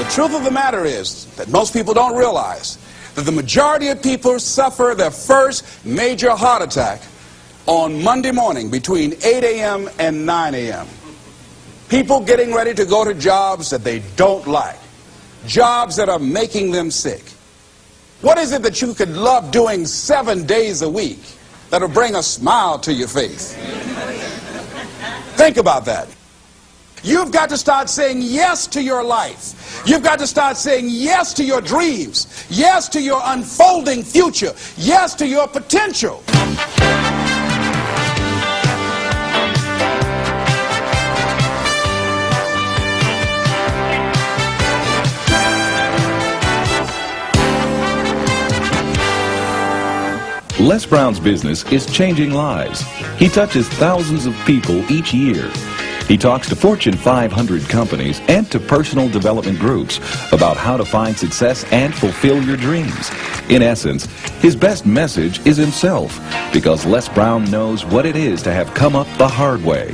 truth of the matter is that most people don't realize that the majority of people suffer their first major heart attack on Monday morning between 8 a.m. and 9 a.m. People getting ready to go to jobs that they don't like, jobs that are making them sick. What is it that you could love doing 7 days a week that'll bring a smile to your face? Think about that. You've got to start saying yes to your life. You've got to start saying yes to your dreams, yes to your unfolding future, yes to your potential. Les Brown's business is changing lives. He touches thousands of people each year. He talks to Fortune 500 companies and to personal development groups about how to find success and fulfill your dreams. In essence, his best message is himself, because Les Brown knows what it is to have come up the hard way.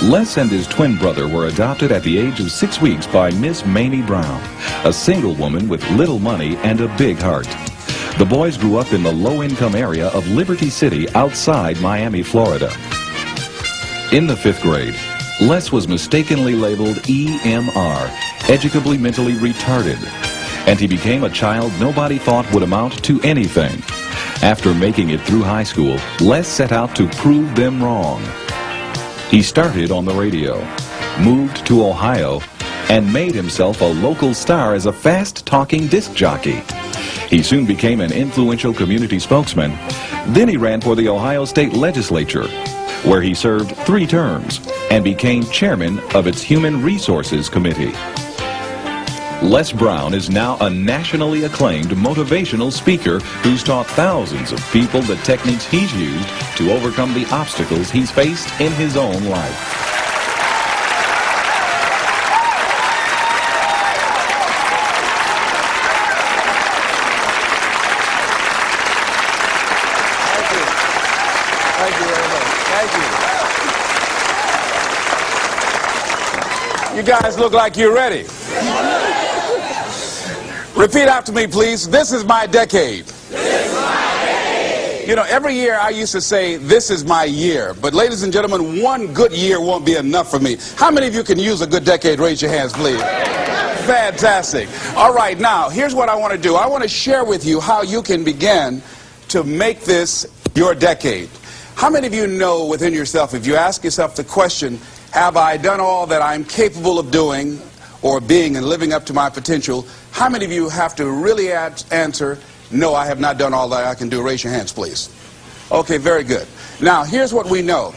Les and his twin brother were adopted at the age of 6 weeks by Miss Mamie Brown, a single woman with little money and a big heart. The boys grew up in the low-income area of Liberty City outside Miami, Florida. In the 5th grade, Les was mistakenly labeled EMR, educably mentally retarded, and he became a child nobody thought would amount to anything. After making it through high school, Les set out to prove them wrong. He started on the radio, moved to Ohio, and made himself a local star as a fast-talking disc jockey. He soon became an influential community spokesman. Then he ran for the Ohio State Legislature, where he served 3 terms and became chairman of its Human Resources Committee. Les Brown is now a nationally acclaimed motivational speaker who's taught thousands of people the techniques he's used to overcome the obstacles he's faced in his own life. You guys look like you're ready. Repeat after me, please. This is my decade. This is my decade. You know, every year I used to say, this is my year. But ladies and gentlemen, one good year won't be enough for me. How many of you can use a good decade? Raise your hands, please. Fantastic. All right, now, here's what I want to do. I want to share with you how you can begin to make this your decade. How many of you know within yourself, if you ask yourself the question, have I done all that I'm capable of doing or being and living up to my potential? How many of you have to really answer, no, I have not done all that I can do? Raise your hands, please. Okay, very good. Now, here's what we know.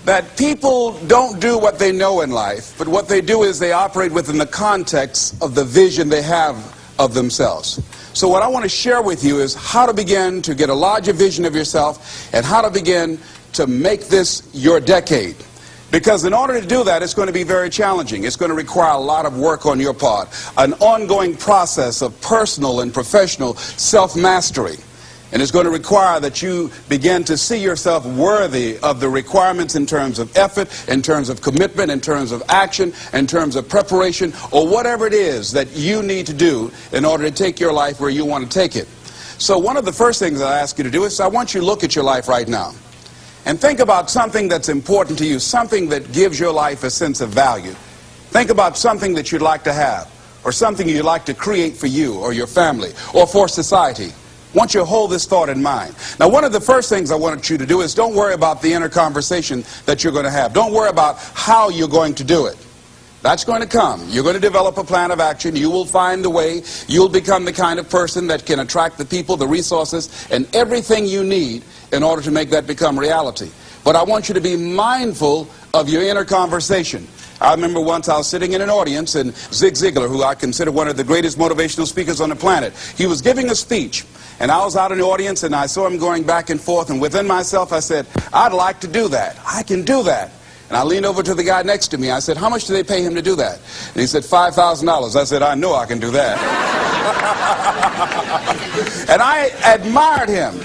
That people don't do what they know in life, but what they do is they operate within the context of the vision they have of themselves. So what I want to share with you is how to begin to get a larger vision of yourself and how to begin to make this your decade. Because in order to do that, it's going to be very challenging. It's going to require a lot of work on your part, an ongoing process of personal and professional self-mastery. And it's going to require that you begin to see yourself worthy of the requirements in terms of effort, in terms of commitment, in terms of action, in terms of preparation, or whatever it is that you need to do in order to take your life where you want to take it. So one of the first things I ask you to do is I want you to look at your life right now. And think about something that's important to you, something that gives your life a sense of value. Think about something that you'd like to have, or something you'd like to create for you or your family or for society. I want you to hold this thought in mind. Now, one of the first things I want you to do is don't worry about the inner conversation that you're going to have. Don't worry about how you're going to do it. That's going to come. You're going to develop a plan of action. You will find the way. You'll become the kind of person that can attract the people, the resources, and everything you need in order to make that become reality. But I want you to be mindful of your inner conversation. I remember once I was sitting in an audience, and Zig Ziglar, who I consider one of the greatest motivational speakers on the planet, he was giving a speech, and I was out in the audience, and I saw him going back and forth, and within myself I said, I'd like to do that. I can do that. And I leaned over to the guy next to me. I said, how much do they pay him to do that? And he said, $5,000. I said, I know I can do that. And I admired him.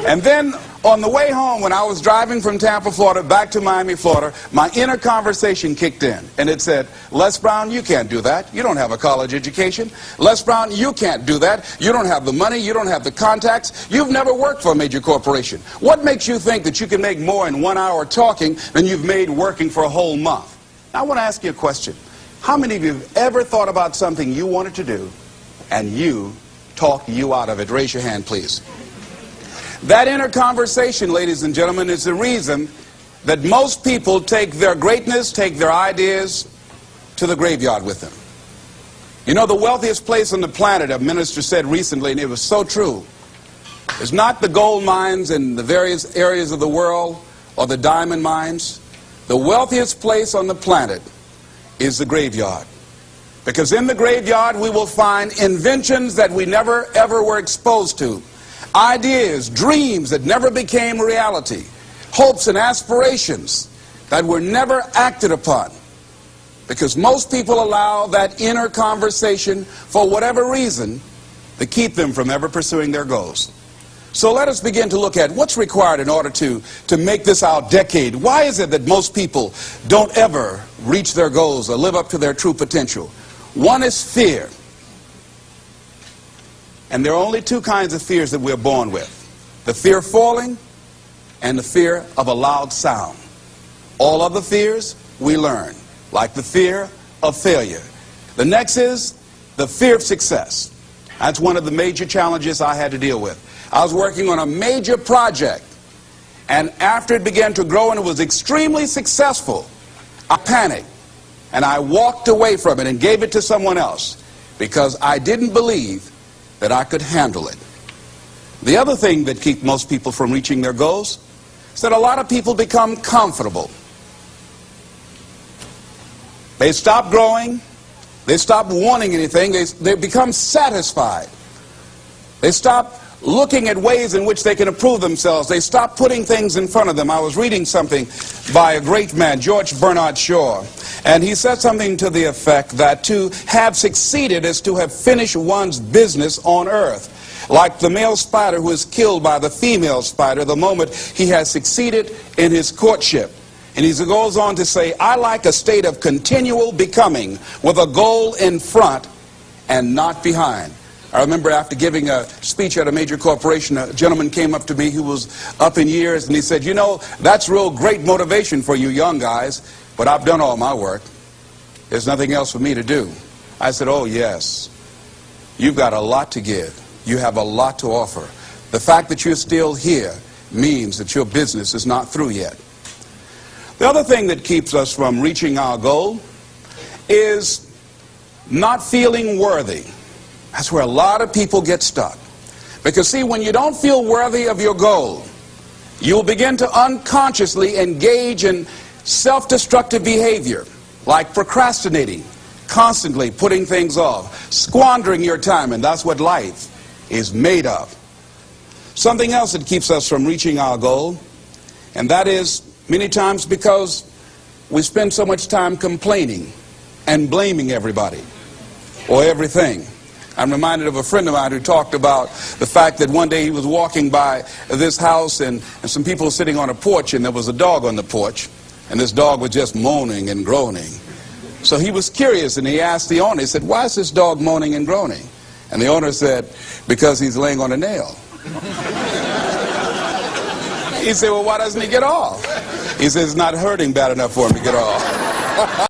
And then On the way home, when I was driving from Tampa, Florida, back to Miami, Florida, my inner conversation kicked in. And it said, Les Brown, you can't do that. You don't have a college education. Les Brown, you can't do that. You don't have the money. You don't have the contacts. You've never worked for a major corporation. What makes you think that you can make more in 1 hour talking than you've made working for a whole month? Now, I want to ask you a question. How many of you have ever thought about something you wanted to do and you talked you out of it? Raise your hand, please. That inner conversation, ladies and gentlemen, is the reason that most people take their greatness, take their ideas to the graveyard with them. You know, the wealthiest place on the planet, a minister said recently, and it was so true, is not the gold mines in the various areas of the world or the diamond mines. The wealthiest place on the planet is the graveyard. Because in the graveyard we will find inventions that we never ever were exposed to. Ideas, dreams that never became reality, hopes and aspirations that were never acted upon, because most people allow that inner conversation, for whatever reason, to keep them from ever pursuing their goals. So let us begin to look at what's required in order to make this our decade. Why is it that most people don't ever reach their goals or live up to their true potential? One is fear. And there are only two kinds of fears that we're born with. The fear of falling and the fear of a loud sound. All other fears we learn, like the fear of failure. The next is the fear of success. That's one of the major challenges I had to deal with. I was working on a major project, and after it began to grow and it was extremely successful, I panicked and I walked away from it and gave it to someone else because I didn't believe that I could handle it. The other thing that keeps most people from reaching their goals is that a lot of people become comfortable. They stop growing. They stop wanting anything. They become satisfied. They stop looking at ways in which they can improve themselves. They stop putting things in front of them. I was reading something by a great man, George Bernard Shaw, and he said something to the effect that to have succeeded is to have finished one's business on earth. Like the male spider who is killed by the female spider the moment he has succeeded in his courtship. And he goes on to say, I like a state of continual becoming with a goal in front and not behind. I remember after giving a speech at a major corporation, a gentleman came up to me who was up in years, and he said, you know, that's real great motivation for you young guys, but I've done all my work. There's nothing else for me to do. I said, oh yes, you've got a lot to give. You have a lot to offer. The fact that you're still here means that your business is not through yet. The other thing that keeps us from reaching our goal is not feeling worthy. That's where a lot of people get stuck. Because see, when you don't feel worthy of your goal, you'll begin to unconsciously engage in self-destructive behavior, like procrastinating, constantly putting things off, squandering your time, and that's what life is made of. Something else that keeps us from reaching our goal, and that is many times because we spend so much time complaining and blaming everybody or everything. I'm reminded of a friend of mine who talked about the fact that one day he was walking by this house and some people were sitting on a porch, and there was a dog on the porch, and this dog was just moaning and groaning. So he was curious, and he asked the owner, he said, why is this dog moaning and groaning? And the owner said, because he's laying on a nail. He said, well, why doesn't he get off? He said, it's not hurting bad enough for him to get off.